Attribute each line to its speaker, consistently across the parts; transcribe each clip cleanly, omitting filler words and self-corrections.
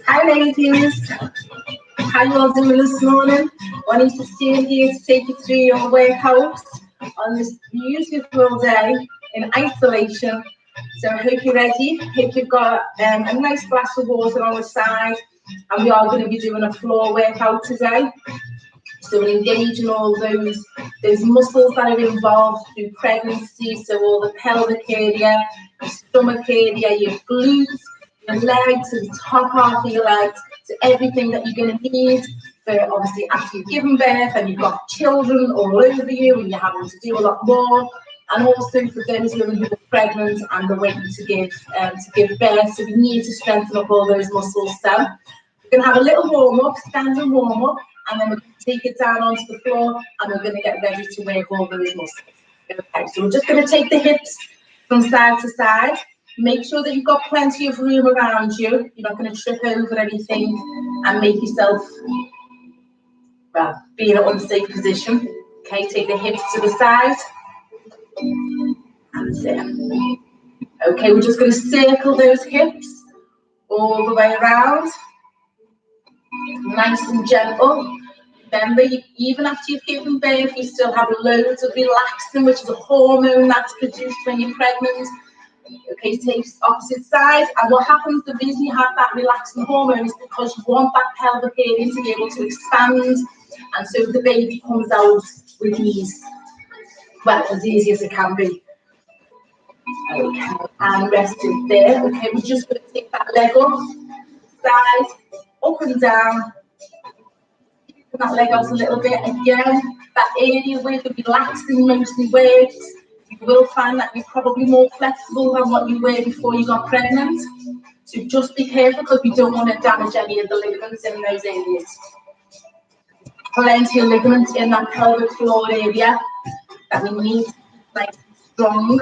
Speaker 1: Hi ladies, how you all doing this morning? Wanting to stay here to take you through your workout on this beautiful day in isolation. So I hope you're ready. Hope you've got a nice glass of water on the side, and we are going to be doing a floor workout today. So engaging all those muscles that are involved through pregnancy, so all the pelvic area, your stomach area, your glutes, your legs, and the top half of your legs, so everything that you're going to need for obviously after you've given birth and you've got children all over you and you're having to do a lot more, and also for those women who are pregnant and are waiting to give birth. So we need to strengthen up all those muscles. So we're going to have a little warm-up, standing warm-up, and then we're going to take it down onto the floor and we're going to get ready to work all those muscles. Okay, so we're just going to take the hips from side to side. Make sure that you've got plenty of room around you. You're not going to trip over anything and make yourself, well, be in an unsafe position. Okay, take the hips to the side. And sit. Okay, we're just going to circle those hips all the way around. Nice and gentle. Remember, even after you've given birth, you still have loads of relaxin, which is a hormone that's produced when you're pregnant. Okay, take opposite side, and what happens, the reason you have that relaxing hormone is because you want that pelvic area to be able to expand, and so the baby comes out with ease, well, as easy as it can be. Okay, and rest it there. Okay, we're just going to take that leg up, side, up and down. That leg out a little bit. Again, that area where the relaxing mostly works. You will find that you're probably more flexible than what you were before you got pregnant. So just be careful because we don't want to damage any of the ligaments in those areas. Plenty of ligaments in that pelvic floor area that we need to keep nice and strong.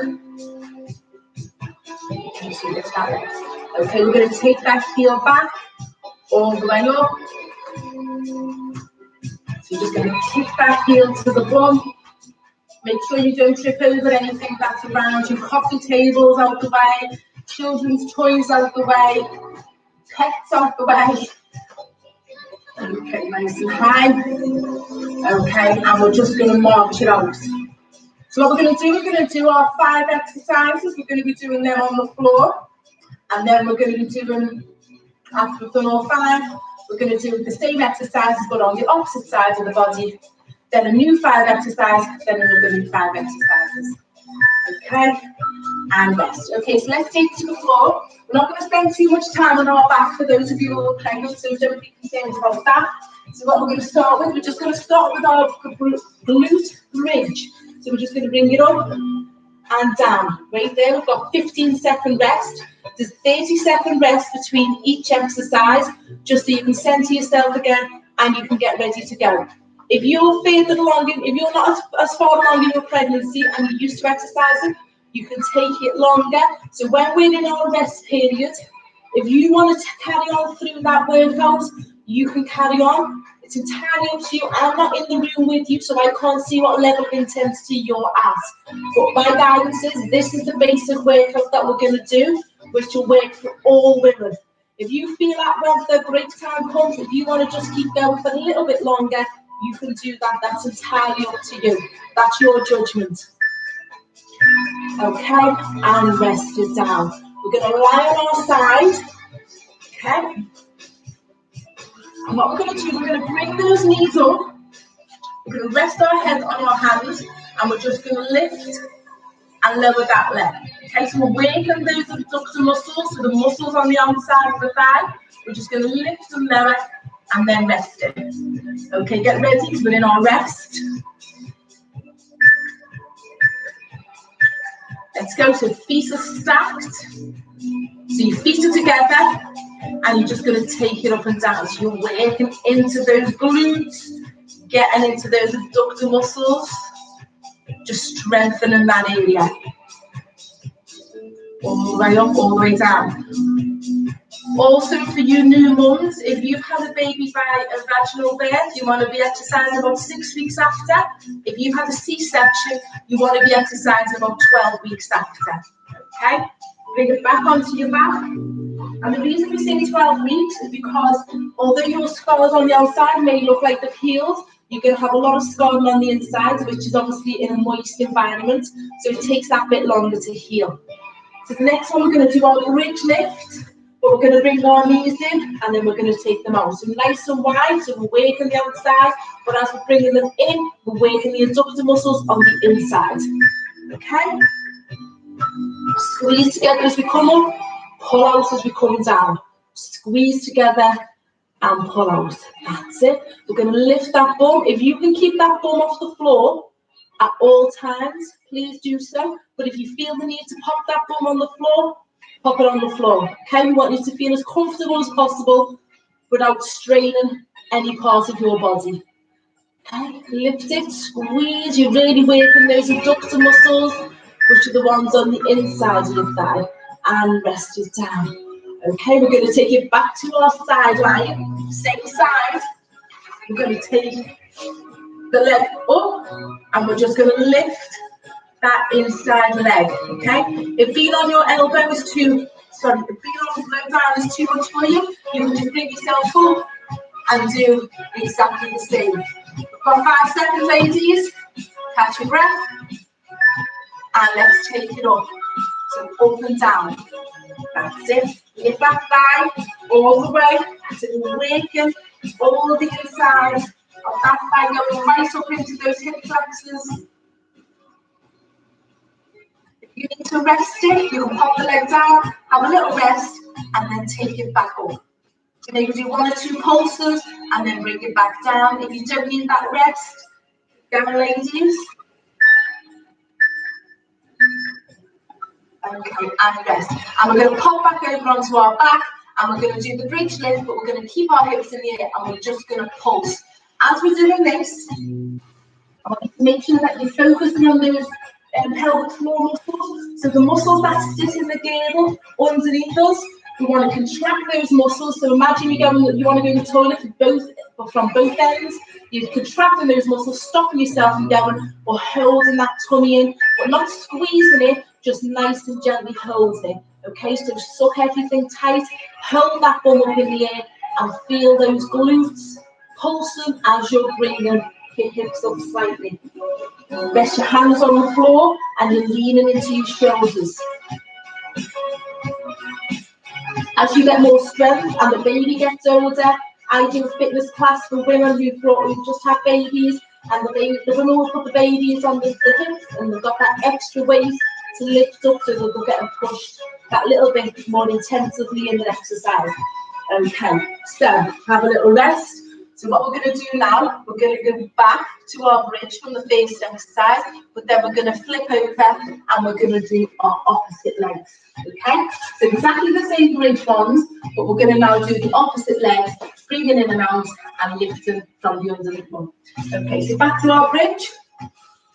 Speaker 1: Okay, we're going to take that heel back all the way up. So you're just going to kick that heel to the bum. Make sure you don't trip over anything that's around you. Coffee tables out the way, children's toys out the way, pets out the way. Okay, nice and high. Okay, and we're just going to march it out. So what we're going to do our 5 exercises. We're going to be doing them on the floor. And then we're going to be doing, after we've done all 5, we're going to do the same exercises but on the opposite side of the body. Then a new 5 exercise, then another new 5 exercises. Okay, and rest. Okay, so let's take it to the floor. We're not going to spend too much time on our back for those of you who are pregnant, so don't be concerned about that. So what we're going to start with, we're just going to start with our glute bridge. So we're just going to bring it up and down. Right there, we've got 15-second rest. There's 30-second rest between each exercise, just so you can center yourself again and you can get ready to go. If you're further along, if you're not as far along in your pregnancy and you're used to exercising, you can take it longer. So when we're in our rest period, if you want to carry on through that workout, you can carry on. It's entirely up to you. I'm not in the room with you, so I can't see what level of intensity you're at. But my guidance is this is the basic workout that we're going to do, which will work for all women. If you feel like when the break time comes, if you want to just keep going for a little bit longer, you can do that. That's entirely up to you. That's your judgment. Okay, and rest it down. We're going to lie on our side. Okay. And what we're going to do, we're going to bring those knees up. We're going to rest our head on our hands, and we're just going to lift and lower that leg. Okay, so we're working those abductor muscles, so the muscles on the outside of the thigh. We're just going to lift and lower, and then rest it. Okay, get ready because we're in our rest. Let's go. So feet are stacked. So your feet are together, and you're just going to take it up and down. So you're working into those glutes, getting into those abductor muscles, just strengthening that area. All the way up, all the way down. Also, for you new mums, if you've had a baby by a vaginal birth, you want to be exercising about 6 weeks after. If you've had a C-section, you want to be exercising about 12 weeks after. Okay? Bring it back onto your back. And the reason we say 12 weeks is because although your scars on the outside may look like they've healed, you're going to have a lot of scarring on the inside, which is obviously in a moist environment, so it takes that bit longer to heal. So the next one, we're going to do our bridge lift, but we're going to bring our knees in, and then we're going to take them out. So nice and wide, so we're working the outside, but as we're bringing them in, we're working the adductor muscles on the inside. Okay? Squeeze together as we come up, pull out as we come down. Squeeze together and pull out. That's it. We're going to lift that bum. If you can keep that bum off the floor at all times, please do so. But if you feel the need to pop that bum on the floor, pop it on the floor. Okay, we want you to feel as comfortable as possible without straining any part of your body. Okay, lift it, squeeze. You're really working those adductor muscles, which are the ones on the inside of your thigh, and rest it down. Okay, we're going to take it back to our side lying, same side. We're going to take the leg up, and we're just going to lift that inside leg, okay? If being on your elbow is too, sorry, if being on the low down is too much for you, you can just bring yourself up and do exactly the same. We've got 5 seconds, ladies. Catch your breath. And let's take it up. So up and down. That's it. Lift that thigh all the way. So we're working all the inside of that thigh, going right up into those hip flexors. If you need to rest it, you can pop the leg down, have a little rest, and then take it back up. So maybe do 1 or 2 pulses, and then bring it back down. If you don't need that rest, down, ladies. Okay, and rest. And we're going to pop back over onto our back, and we're going to do the bridge lift, but we're going to keep our hips in the air, and we're just going to pulse. As we're doing this, I want you to make sure that you're focusing on those pelvic floor muscles. So the muscles that sit in the girdle underneath us, we want to contract those muscles. So imagine you want to go to the toilet from both ends. You're contracting those muscles, stopping yourself from going or holding that tummy in, but not squeezing it, just nice and gently holding it. Okay, so just suck everything tight, hold that bum up in the air, and feel those glutes pulsing as you're bringing your hips up slightly. Rest your hands on the floor and you're leaning into your shoulders. As you get more strength and the baby gets older, I do a fitness class for women who've just had babies, and the women will put the babies on the hips, and they've got that extra weight to lift up so they'll get pushed that little bit more intensively in the exercise. Okay, so have a little rest. So what we're going to do now, we're going to go back to our bridge from the first exercise, but then we're going to flip over and we're going to do our opposite legs. Okay, so exactly the same bridge ones, but we're going to now do the opposite legs, bringing in and out and lifting from the underneath one. Okay, so back to our bridge.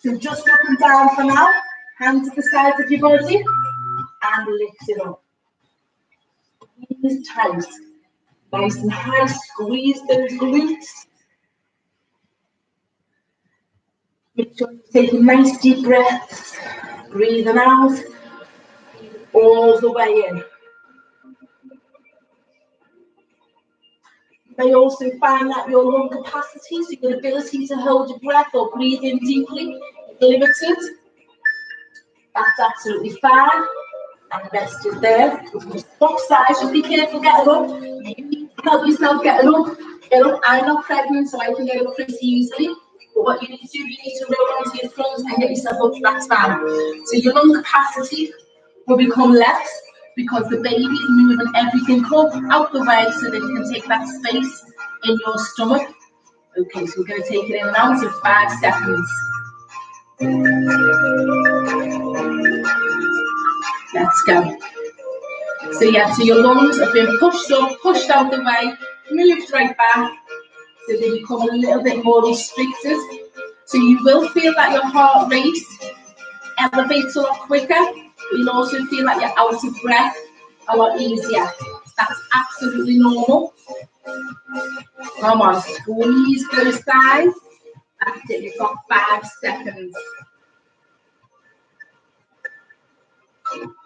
Speaker 1: So just up and down for now, hands to the sides of your body and lift it up. Squeeze tight. Nice and high, squeeze those glutes. Make sure you take a nice deep breath, breathing out, all the way in. You may also find that your lung capacity, so your ability to hold your breath or breathe in deeply, is limited. That's absolutely fine. And the rest is there. Both sides, just be careful getting up. You need to help yourself getting up. Get up. I'm not pregnant, so I can get up pretty easily. But what you need to do, you need to roll onto your front and get yourself up. That's fine. So your lung capacity will become less because the baby is moving everything up out the way so that you can take that space in your stomach. Okay, so we're going to take it in and out in 5 seconds. Let's go. So yeah, so your lungs have been pushed up, pushed out the way, moved right back, so they become a little bit more restricted. So you will feel that your heart rate elevates a lot quicker, but you'll also feel like you're out of breath a lot easier. That's absolutely normal. Come on, squeeze those thighs. That's it, you've got 5 seconds.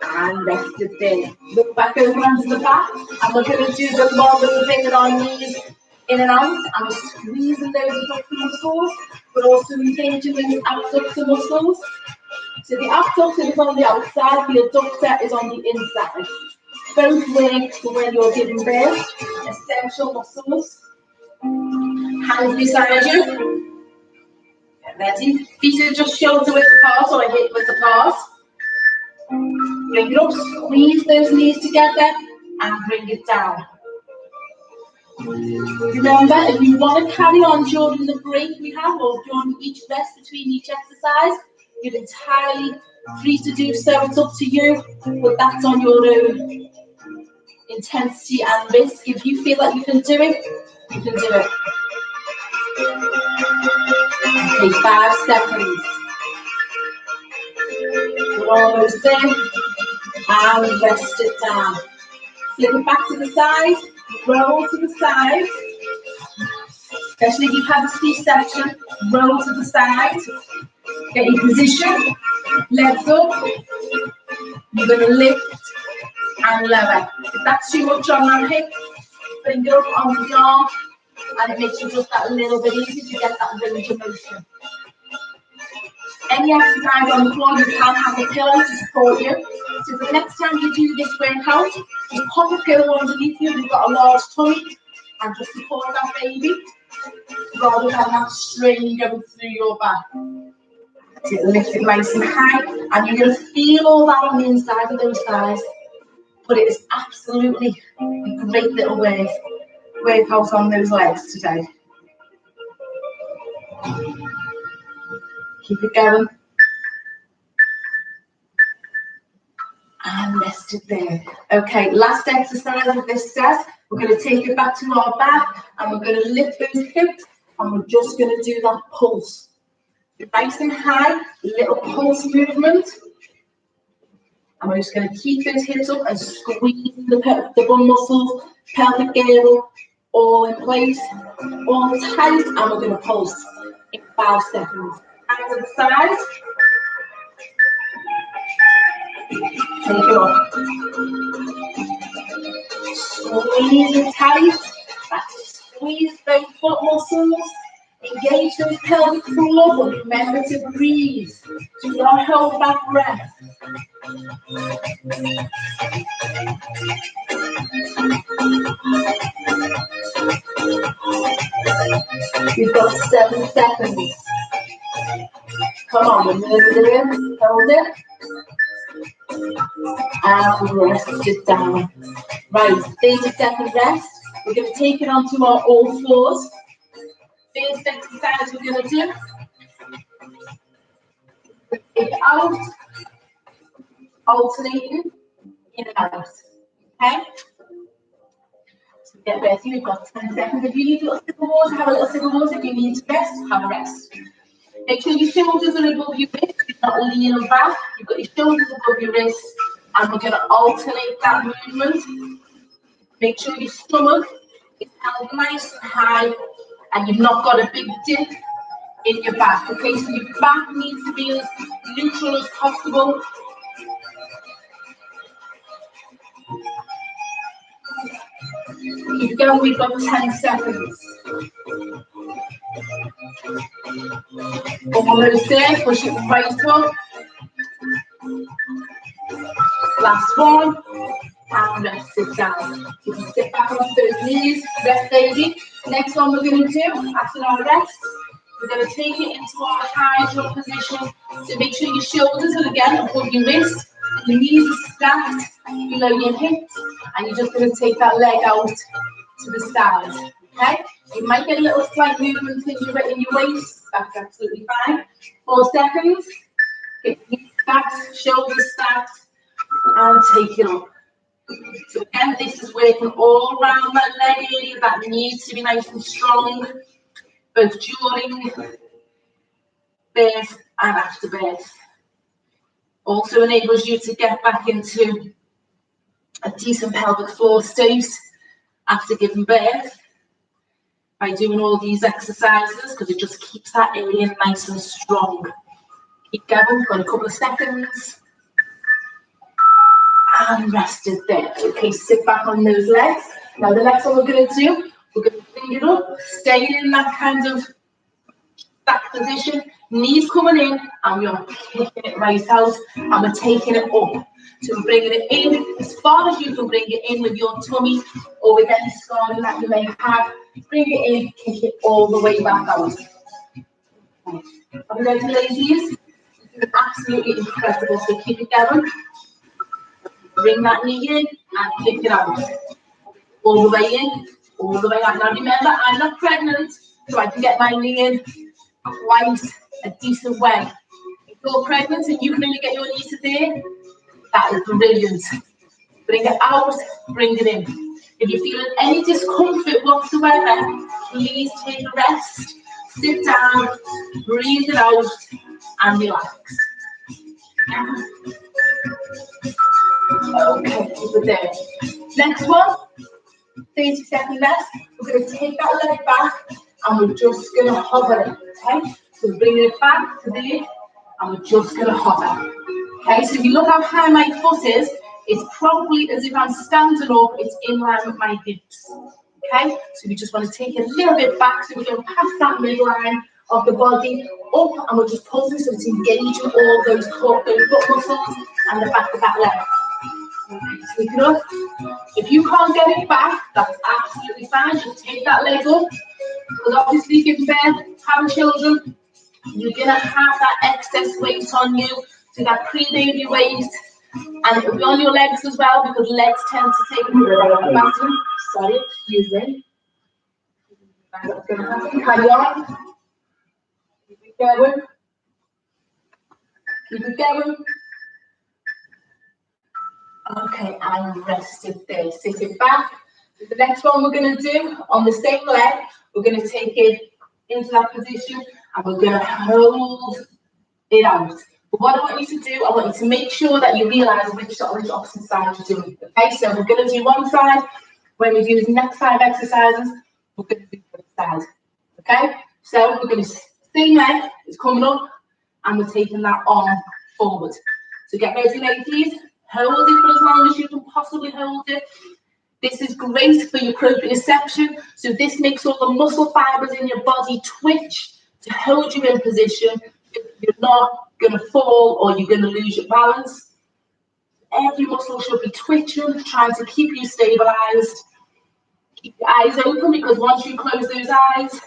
Speaker 1: And rested there. Look back over onto the back, and we're going to do the more moving our knees in and out, and we're squeezing those abductor muscles, but also engaging those abductor muscles. So the abductor is on the outside, the adductor is on the inside. Both work for when you're giving birth, essential muscles. Hands beside you. Get ready. Feet are just shoulder width apart or hip width apart. Bring it up, squeeze those knees together, and bring it down. Remember, if you want to carry on during the break we have, or during each rest between each exercise, you're entirely free to do so. It's up to you, but that's on your own intensity and risk. If you feel like you can do it, you can do it. Okay, 5 seconds. We're almost there. And rest it down. Flip it back to the side, roll to the side. Especially if you've had a C-section, roll to the side. Get your position, legs up. You're going to lift and lower. If that's too much on that hip, bring it up on the arm, and it makes you just that little bit easier to get that range of motion. Any exercise on the floor, you can have a pillow to support you. So the next time you do this workout, just pop a pillow underneath you if you've got a large tummy, and just support that baby, rather than that strain going through your back. So lift it nice and high, and you're going to feel all that on the inside of those thighs. But it is absolutely a great little workout on those legs today. Keep it going. And rest it there. Okay, last exercise of this set. We're going to take it back to our back, and we're going to lift those hips, and we're just going to do that pulse. Nice and high, little pulse movement. And we're just going to keep those hips up and squeeze the bum muscles, pelvic girdle, all in place, all tight, and we're going to pulse in 5 seconds. Hands to the sides. Take it up. Squeeze it tight. Squeeze those foot muscles. Engage those pelvic floor, but remember to breathe. Do not hold that breath. You've got 7 seconds. Come on, we're moving. Hold it. And rest it down. Right, 30-second rest. We're going to take it onto our all fours. First exercise we're going to do. Take it out. Alternating in and out. Okay? So get ready. We've got 10 seconds. If you need a little sip of water, have a little sip of water. If you need to rest, have a rest. Make sure your shoulders are above your wrists. You're not leaning back. You've got your shoulders above your wrists. And we're going to alternate that movement. Make sure your stomach is held nice and high, and you've not got a big dip in your back. Okay, so your back needs to be as neutral as possible. Keep going, we've got 10 seconds. Almost there, push it right up. Last one, and rest it down. You can sit back onto those knees, rest baby. Next one we're going to do, after our rest, we're going to take it into our high jump position. So make sure your shoulders are again above your wrists, your knees are stacked below your hips, and you're just going to take that leg out to the side. Okay? You might get a little slight movement in your waist. That's absolutely fine. 4 seconds. Get your knees stacked, shoulders stacked, and take it up. So again, this is working all around that leg area that needs to be nice and strong, both during birth and after birth. Also enables you to get back into a decent pelvic floor state after giving birth by doing all these exercises, because it just keeps that area nice and strong. Keep going, got a couple of seconds. and rested there. Okay, sit back on those legs. Now the next one we're going to do, we're going to bring it up, staying in that kind of back position, knees coming in, and we're kicking it right out, and we're taking it up. So we're bringing it in as far as you can bring it in with your tummy or with any scarring that you may have. Bring it in, kick it all the way back out. Are we ready, ladies? This is absolutely incredible. So keep it going. Bring that knee in and kick it out. All the way in, all the way out. Now remember, I'm not pregnant, so I can get my knee in quite a decent way. If you're pregnant and you can only get your knee to there, that is brilliant. Bring it out, bring it in. If you're feeling any discomfort whatsoever, please take a rest, sit down, breathe it out, and relax. Okay, keep it there. Next one, 30 seconds left. We're going to take that leg back and we're just going to hover it, okay? So bring it back to there and we're just going to hover. Okay, so if you look how high my foot is, it's probably as if I'm standing up, it's in line with my hips. Okay, so we just want to take it a little bit back so we go past that midline of the body, up, and we're just pulsing so it's engaging all those foot muscles and the back of that leg. Okay, take it up. If you can't get it back, that's absolutely fine. Just take that leg up. Because obviously giving birth, having children, you're going to have that excess weight on you, so that pre-baby weight, and it will be on your legs as well, because legs tend to take a baton. Sorry, excuse me. That's going to happen. Carry on. Keep it going. Keep it going. Okay, and rest it there. Sit it back. So the next one we're going to do on the same leg, we're going to take it into that position and we're going to hold it out. But what I want you to do, I want you to make sure that you realise which opposite side you're doing. Okay, so we're going to do one side. When we do the next 5 exercises, we're going to do the other side. Okay, so we're going to, same leg is coming up and we're taking that arm forward. So get ready, ladies. Hold it for as long as you can possibly hold it. This is great for your proprioception. So this makes all the muscle fibers in your body twitch to hold you in position. You're not going to fall or you're going to lose your balance. Every muscle should be twitching, trying to keep you stabilized. Keep your eyes open, because once you close those eyes,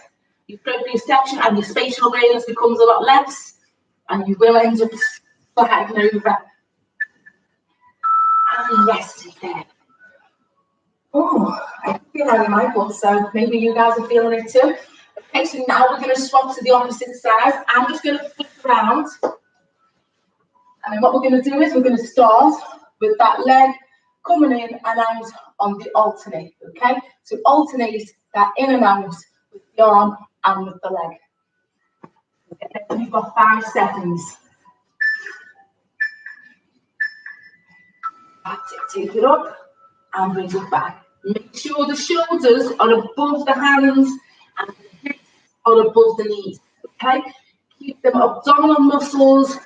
Speaker 1: your proprioception and your spatial awareness becomes a lot less, and you will end up sliding over. And rest it there. Oh, I feel that in my butt, so maybe you guys are feeling it too. Okay, so now we're going to swap to the opposite side. I'm just going to flip around. And then what we're going to do is we're going to start with that leg coming in and out on the alternate, okay? So alternate that in and out with the arm and with the leg. Okay, we've got 5 seconds. That's it, take it up and bring it back. Make sure the shoulders are above the hands and the hips are above the knees, okay? Keep them abdominal muscles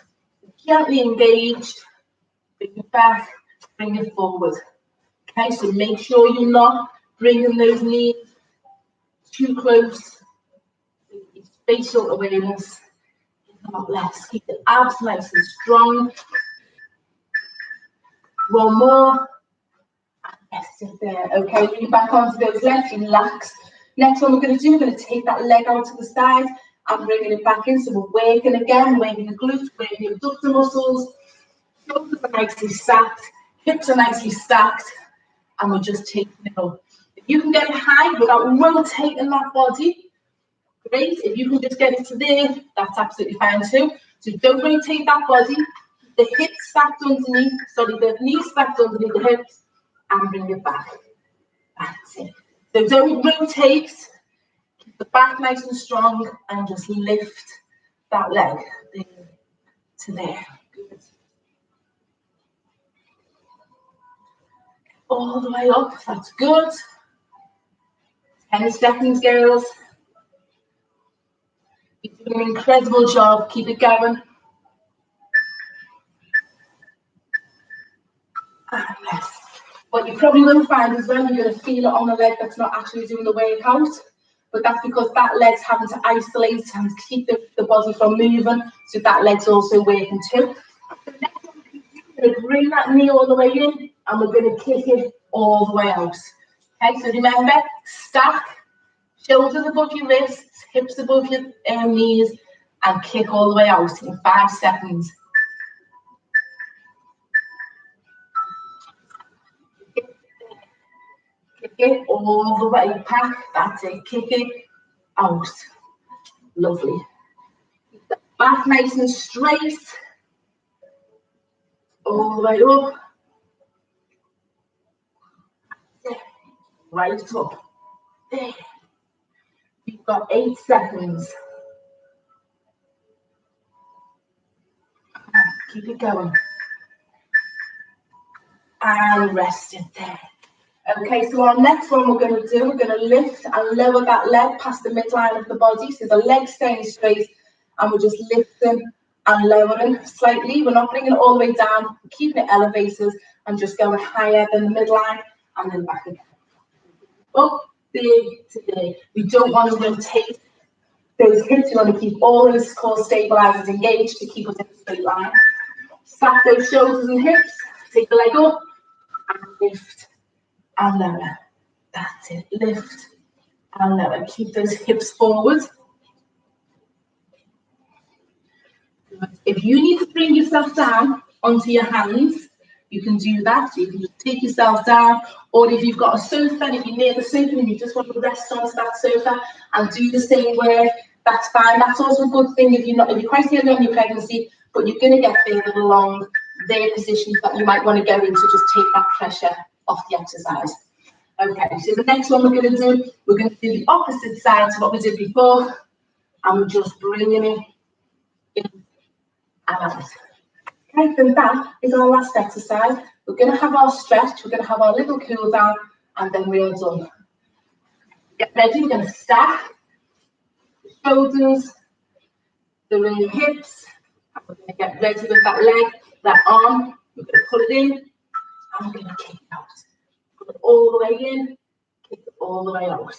Speaker 1: gently engaged. Bring it back, bring it forward. Okay, so make sure you're not bringing those knees too close. Spatial awareness is a lot less. Keep the abs nice and strong. One more. Rest it there. Okay, bring it back onto those legs, relax. Next one we're going to do, we're going to take that leg out to the side and bringing it back in. So we're working again, working the glutes, working the abductor muscles. Shoulders are nicely stacked, hips are nicely stacked, and we're just taking it up. If you can get it high without rotating that body, great. If you can just get it to there, that's absolutely fine too. So don't rotate that body. The hips stacked underneath, the knees stacked underneath the hips, and bring it back. That's it. So don't rotate. Keep the back nice and strong, and just lift that leg there to there. Good. All the way up, that's good. 10 seconds, girls. You're doing an incredible job, keep it going. and rest. What you probably will find as well, you're going to feel it on the leg that's not actually doing the workout, but that's because that leg's having to isolate and keep the body from moving, so that leg's also working too. We're going to bring that knee all the way in, and we're going to kick it all the way out. Okay, so remember, stack, shoulders above your wrists, hips above your knees, and kick all the way out in 5 seconds. Kick it all the way back. That's it. Kick it out. Lovely. Keep the back nice and straight. All the way up. Right up. There. You've got 8 seconds. Keep it going. And rest it there. Okay, so our next one we're going to do, we're going to lift and lower that leg past the midline of the body. So the leg's staying straight and we're just lifting and lowering slightly. We're not bringing it all the way down, we're keeping it elevated and just going higher than the midline and then back again. Up, big today. We don't want to rotate those hips. We want to keep all those core stabilizers engaged to keep us in a straight line. Stack those shoulders and hips, take the leg up and lift and lower. That's it. Lift and lower. Keep those hips forward. If you need to bring yourself down onto your hands, you can do that. So you can just take yourself down, or if you've got a sofa and if you're near the sofa and you just want to rest onto that sofa and do the same work, that's fine. That's also a good thing if you're quite early on your pregnancy, but you're going to get further along. There are positions that you might want to go into, just take that pressure off the exercise. Okay, so the next one we're going to do the opposite side to what we did before, and we're just bringing it in and out. Okay, then that is our last exercise. We're going to have our stretch, we're going to have our little cool down, and then we're done. Get ready, we're going to stack the shoulders, the hips, and we're going to get ready with that leg, that arm. We're going to pull it in, and we're going to kick it out. Pull it all the way in, kick it all the way out.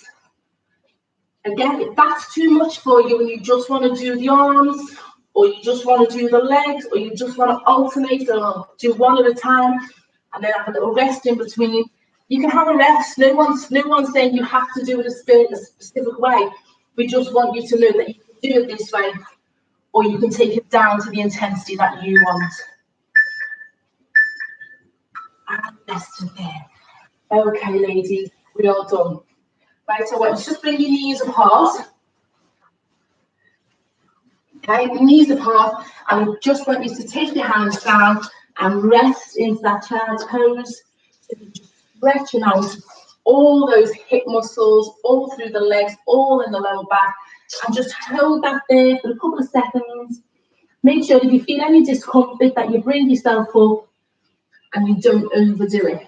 Speaker 1: Again, if that's too much for you and you just want to do the arms, or you just want to do the legs, or you just want to alternate or do one at a time, and then have a little rest in between, you can have a rest. No one's saying you have to do it a specific way. We just want you to know that you can do it this way, or you can take it down to the intensity that you want. And rest in there. Okay, ladies, we're all done. Right, so let's just bring your knees apart. Okay, knees apart, and we just want you to take your hands down and rest into that child's pose. So you're just stretching out all those hip muscles, all through the legs, all in the lower back, and just hold that there for a couple of seconds. Make sure if you feel any discomfort that you bring yourself up and you don't overdo it.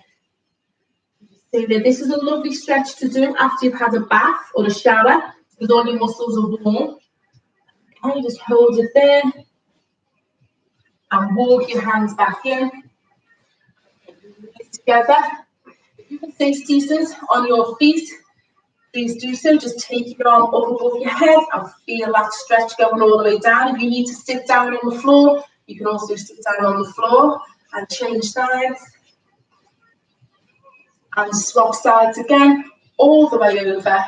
Speaker 1: So this is a lovely stretch to do after you've had a bath or a shower, because all your muscles are warm. Okay, just hold it there and walk your hands back in. Together. If you can stay seated on your feet, please do so. Just take your arm up above your head and feel that stretch going all the way down. If you need to sit down on the floor, you can also sit down on the floor and change sides. And swap sides again, all the way over.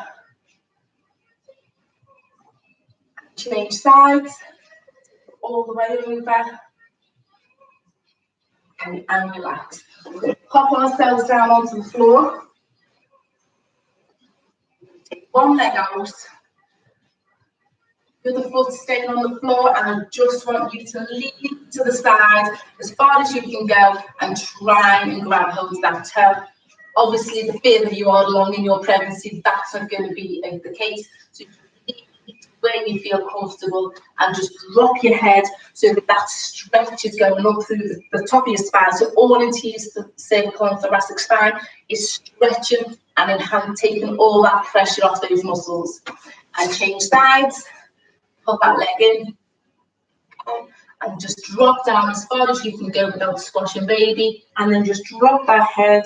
Speaker 1: Change sides, all the way over. Okay, and relax. We're going to pop ourselves down onto the floor. Take one leg out. The other foot staying on the floor, and I just want you to lean to the side as far as you can go and try and grab hold of that toe. Obviously, the further you are along in your pregnancy, that's not going to be the case. So where you feel comfortable and just drop your head so that stretch is going up through the top of your spine. So all into your cervical and thoracic spine is stretching and taking all that pressure off those muscles. And change sides, put that leg in, and just drop down as far as you can go without squashing baby, and then just drop that head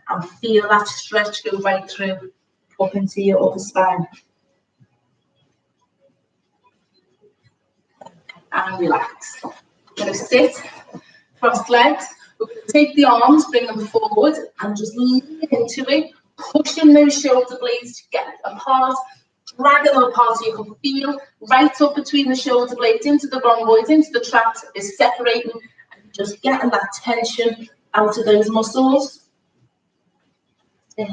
Speaker 1: and feel that stretch go right through up into your upper spine. And relax. We're going to sit, cross legs. We're going to take the arms, bring them forward, and just lean into it, pushing those shoulder blades to get apart, dragging them apart so you can feel right up between the shoulder blades into the rhomboids, into the traps, is separating, and just getting that tension out of those muscles.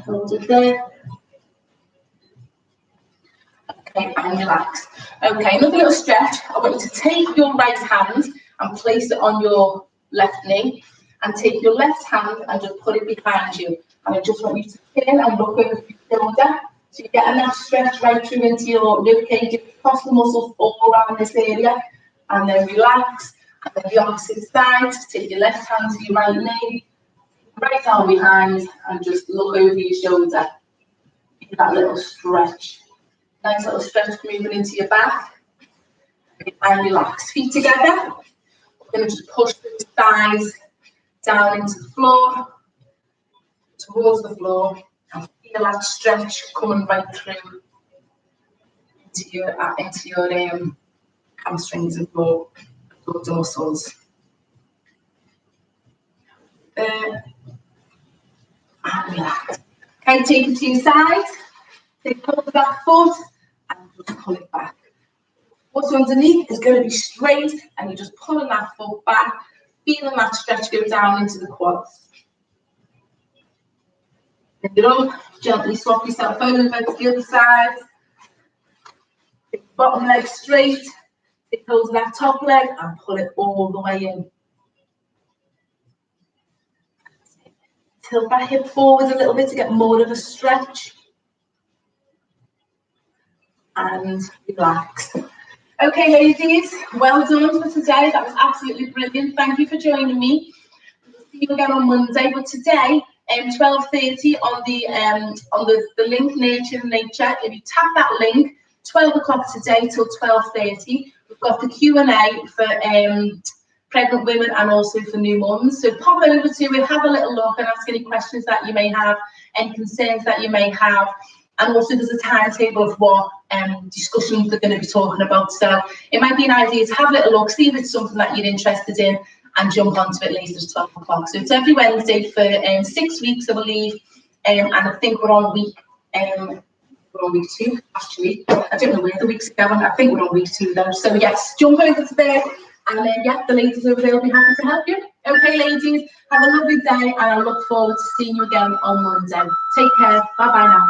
Speaker 1: Hold it there. Okay, and relax. Okay, another little stretch. I want you to take your right hand and place it on your left knee, and take your left hand and just put it behind you. And I just want you to spin and look over your shoulder. So you're getting that stretch right through into your rib cage, across the muscles all around this area. And then relax. And then the opposite side, take your left hand to your right knee, right arm behind, and just look over your shoulder. Get that little stretch. Nice little stretch moving into your back. And relax. Feet together. We're going to just push those thighs down into the floor, towards the floor, and feel that stretch coming right through into your hamstrings and your abdominal muscles. And relax. Okay, take it to your side. Take hold of that foot and just pull it back. What's underneath is going to be straight, and you're just pulling that foot back, feeling that stretch go down into the quads. Pick it up, gently swap yourself over to the other side. Take the bottom leg straight, take hold of that top leg and pull it all the way in. Tilt that hip forward a little bit to get more of a stretch. And relax. Okay, ladies, well done for today. That was absolutely brilliant. Thank you for joining me. We'll see you again on Monday. But today, 12:30 on the link Nature. If you tap that link, 12 o'clock today till 12:30. We've got the Q&A for pregnant women and also for new mums. So pop over to it, have a little look, and ask any questions that you may have, any concerns that you may have. And also there's a timetable of what discussions they're going to be talking about. So it might be an idea to have a little look, see if it's something that you're interested in, and jump onto it later at 12 o'clock. So it's every Wednesday for 6 weeks, I believe. And I think we're on week 2, actually. I don't know where the weeks are going. I think we're on week 2 though. So yes, jump over to there. And then, yeah, the ladies over there will be happy to help you. Okay, ladies, have a lovely day, and I look forward to seeing you again on Monday. Take care. Bye-bye now.